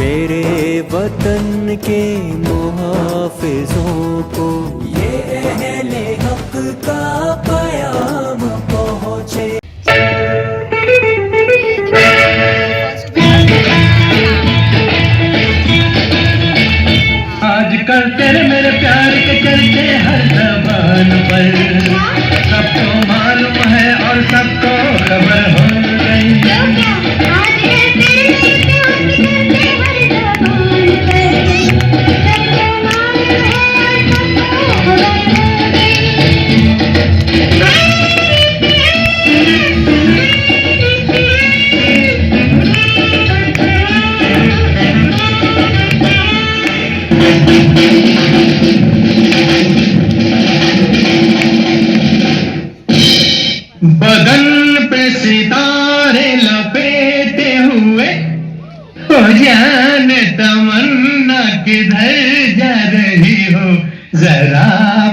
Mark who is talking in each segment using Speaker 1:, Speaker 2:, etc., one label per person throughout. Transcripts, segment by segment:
Speaker 1: मेरे वतन के मुहाफिजों को ये अहले हक का पयाम पहुँचे।
Speaker 2: आजकल तेरे मेरे प्यार के चलते हर ज़बान पर सबको मालूम है और सबको खबर हो गई। बदन पे सितारे लपेटे हुए हो जाने तमन्ना किधर जा रही हो, जरा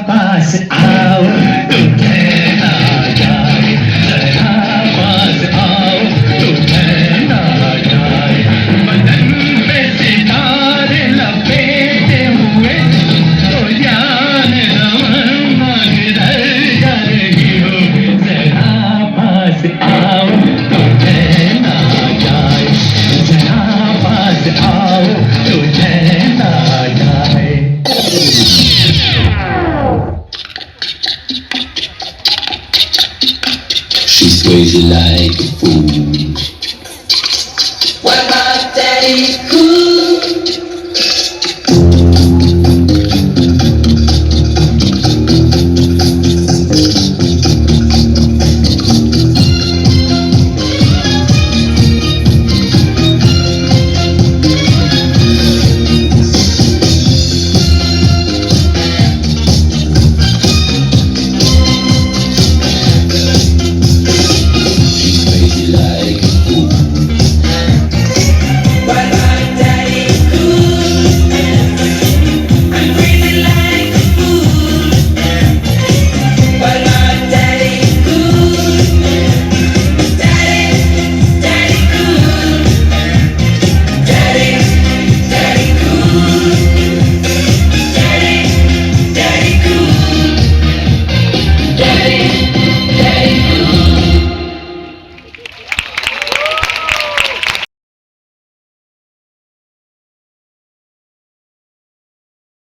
Speaker 2: पास आओ तुझे ना जाए, जरा पास आओ तुझे ना जाए। बदन पे सितारे लपेटे हुए हो जाने तमन्ना किधर जा रही हो, जरा पास आओ तुझे ना जाए, जरा पास आओ तुझे ना जाए।
Speaker 3: She sways you like a fool.